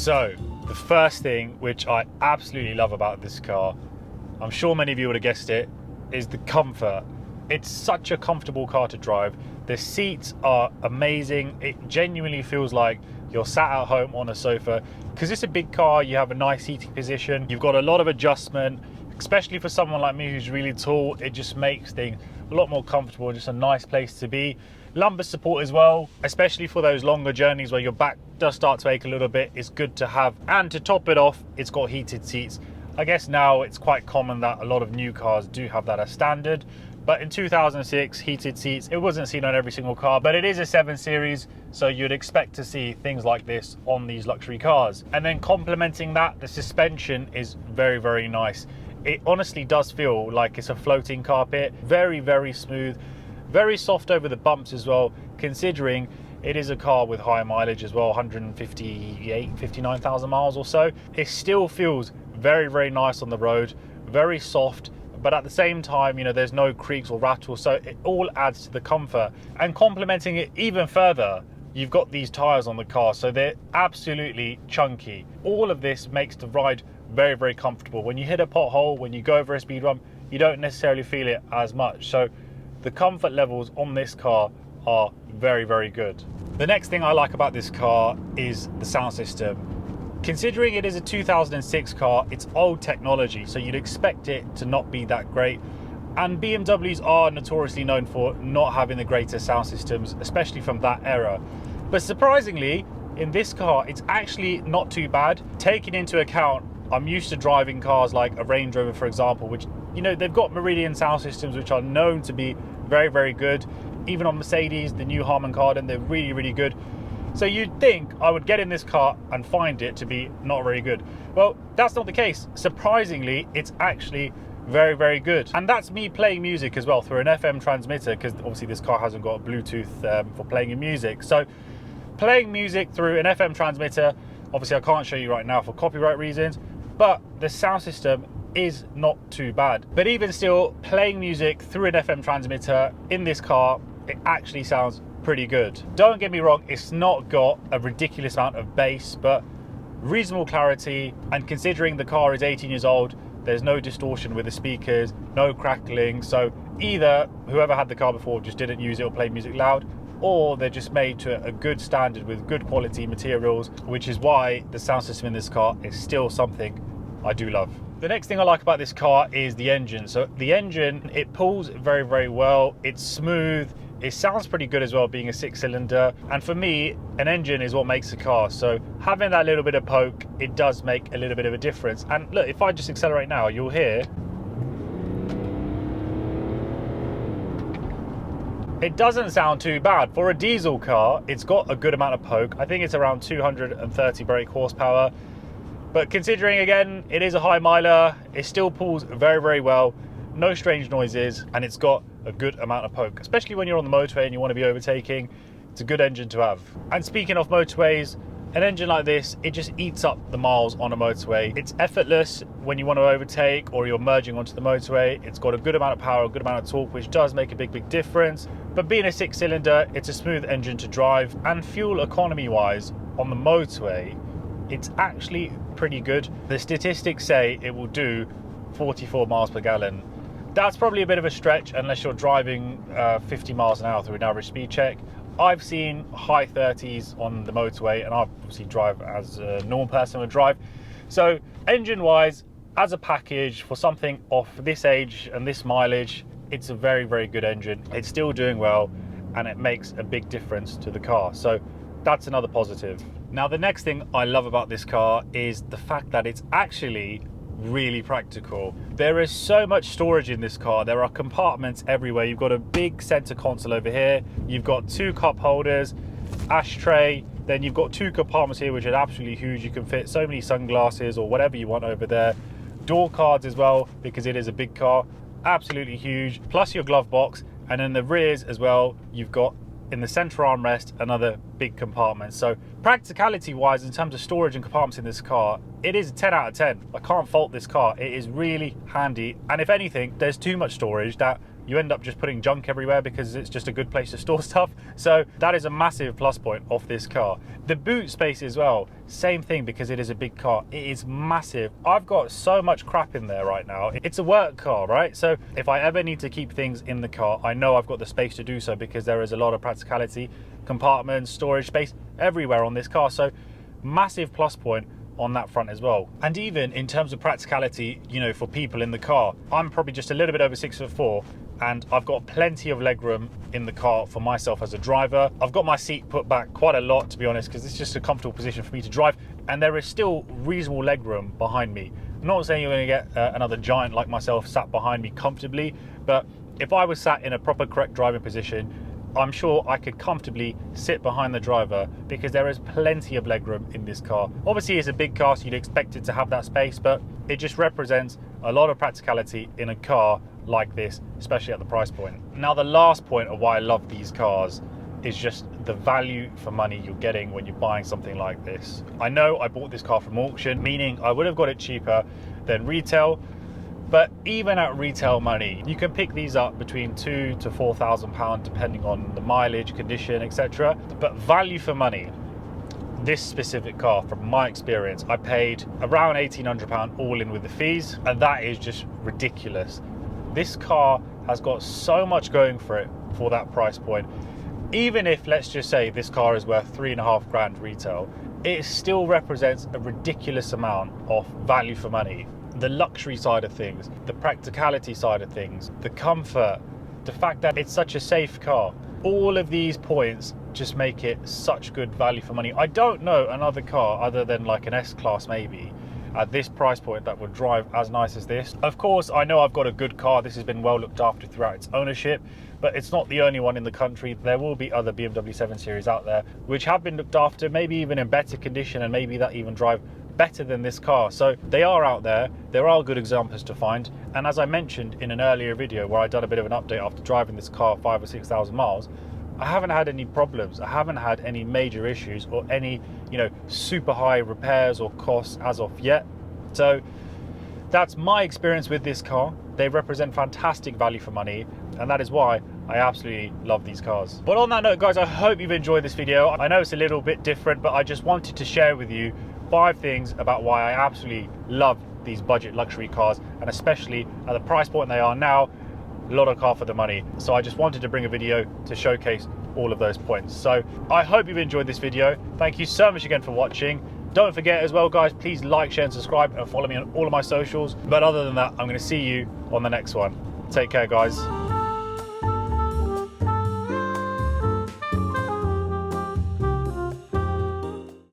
So, the first thing which I absolutely love about this car, I'm sure many of you would have guessed it, is the comfort. It's such a comfortable car to drive. The seats are amazing. It genuinely feels like you're sat at home on a sofa. Because it's a big car, you have a nice seating position. You've got a lot of adjustment, especially for someone like me who's really tall. It just makes things a lot more comfortable, just a nice place to be. Lumbar support as well, especially for those longer journeys where your back does start to ache a little bit. It's good to have. And to top it off, it's got heated seats. I guess now it's quite common that a lot of new cars do have that as standard. But in 2006, heated seats, it wasn't seen on every single car, but it is a 7 Series, so you'd expect to see things like this on these luxury cars. And then complementing that, the suspension is very, very nice. It honestly does feel like it's a floating carpet. Very, very smooth, very soft over the bumps as well, considering it is a car with high mileage as well, 59,000 miles or so. It still feels very, very nice on the road, very soft, but at the same time, you know, there's no creaks or rattles, so it all adds to the comfort. And complementing it even further, you've got these tires on the car, so they're absolutely chunky. All of this makes the ride very, very comfortable. When you hit a pothole, when you go over a speed bump, you don't necessarily feel it as much. So the comfort levels on this car are very, very good. The next thing I like about this car is the sound system. Considering it is a 2006 car, it's old technology, so you'd expect it to not be that great. And BMWs are notoriously known for not having the greatest sound systems, especially from that era. But surprisingly, in this car, it's actually not too bad. Taking into account, I'm used to driving cars like a Range Rover, for example, which, you know, they've got Meridian sound systems, which are known to be very, very good. Even on Mercedes, the new Harman Kardon, they're really, really good. So you'd think I would get in this car and find it to be not very good. Well, that's not the case. Surprisingly, it's actually very, very good. And that's me playing music as well through an FM transmitter, because obviously this car hasn't got a Bluetooth for playing in music. So playing music through an FM transmitter, obviously I can't show you right now for copyright reasons, but the sound system is not too bad. But even still, playing music through an FM transmitter in this car, it actually sounds pretty good. Don't get me wrong, it's not got a ridiculous amount of bass, but reasonable clarity. And considering the car is 18 years old, there's no distortion with the speakers, no crackling. So either whoever had the car before just didn't use it or play music loud, or they're just made to a good standard with good quality materials, which is why the sound system in this car is still something I do love. The next thing I like about this car is the engine. So the engine, it pulls very, very well. It's smooth. It sounds pretty good as well, being a 6-cylinder. And for me, an engine is what makes a car. So having that little bit of poke, it does make a little bit of a difference. And look, if I just accelerate now, you'll hear it doesn't sound too bad. For a diesel car, it's got a good amount of poke. I think it's around 230 brake horsepower. But considering, again, it is a high miler, it still pulls very, very well. No strange noises, and it's got a good amount of poke, especially when you're on the motorway and you want to be overtaking. It's a good engine to have. And speaking of motorways, an engine like this, it just eats up the miles on a motorway. It's effortless when you want to overtake or you're merging onto the motorway. It's got a good amount of power, a good amount of torque, which does make a big, big difference. But being a 6-cylinder, it's a smooth engine to drive. And fuel economy wise, on the motorway, it's actually pretty good. The statistics say it will do 44 miles per gallon. That's probably a bit of a stretch unless you're driving 50 miles an hour through an average speed check. I've seen high 30s on the motorway, and I obviously drive as a normal person would drive. So engine wise, as a package for something of this age and this mileage, it's a very, very good engine. It's still doing well, and it makes a big difference to the car. So that's another positive. Now, the next thing I love about this car is the fact that it's actually really practical. There is so much storage in this car. There are compartments everywhere. You've got a big center console over here. You've got 2 cup holders, ashtray. Then you've got 2 compartments here, which are absolutely huge. You can fit so many sunglasses or whatever you want over there. Door cards as well, because it is a big car. Absolutely huge. Plus your glove box. And in the rears as well, you've got in the center armrest another big compartment. So practicality wise, in terms of storage and compartments in this car, it is a 10 out of 10. I can't fault this car. It is really handy, and if anything, there's too much storage that you end up just putting junk everywhere because it's just a good place to store stuff. So that is a massive plus point of this car. The boot space as well, same thing, because it is a big car. It is massive. I've got so much crap in there right now. It's a work car, right? So if I ever need to keep things in the car, I know I've got the space to do so, because there is a lot of practicality, compartments, storage space everywhere on this car. So massive plus point on that front as well. And even in terms of practicality, you know, for people in the car, I'm probably just a little bit over 6'4", and I've got plenty of legroom in the car for myself as a driver. I've got my seat put back quite a lot, to be honest, because it's just a comfortable position for me to drive, and there is still reasonable legroom behind me. I'm not saying you're going to get another giant like myself sat behind me comfortably, but if I was sat in a proper correct driving position, I'm sure I could comfortably sit behind the driver, because there is plenty of legroom in this car. Obviously it's a big car, so you'd expect it to have that space, but it just represents a lot of practicality in a car like this, especially at the price point. Now, the last point of why I love these cars is just the value for money you're getting when you're buying something like this. I know I bought this car from auction, meaning I would have got it cheaper than retail, but even at retail money, you can pick these up between £2,000 to £4,000 depending on the mileage, condition, etc. But value for money, this specific car, from my experience, I paid around £1,800 all in with the fees, and that is just ridiculous. This car has got so much going for it for that price point. Even if, let's just say, this car is worth £3.5 grand retail, it still represents a ridiculous amount of value for money. The luxury side of things, the practicality side of things, the comfort, the fact that it's such a safe car, all of these points just make it such good value for money. I don't know another car other than like an S-Class maybe at this price point that would drive as nice as this. Of course, I know I've got a good car. This has been well looked after throughout its ownership, but it's not the only one in the country. There will be other BMW 7 Series out there which have been looked after, maybe even in better condition, and maybe that even drive better than this car. So they are out there. There are good examples to find. And as I mentioned in an earlier video where I'd done a bit of an update after driving this car 5,000 or 6,000 miles, I haven't had any problems. I haven't had any major issues or any, you know, super high repairs or costs as of yet. So that's my experience with this car. They represent fantastic value for money, and that is why I absolutely love these cars. But on that note, guys, I hope you've enjoyed this video. I know it's a little bit different, but I just wanted to share with you 5 things about why I absolutely love these budget luxury cars, and especially at the price point they are now, a lot of car for the money. So I just wanted to bring a video to showcase all of those points. So I hope you've enjoyed this video. Thank you so much again for watching. Don't forget as well, guys, please like, share and subscribe, and follow me on all of my socials. But other than that, I'm going to see you on the next one. Take care, guys.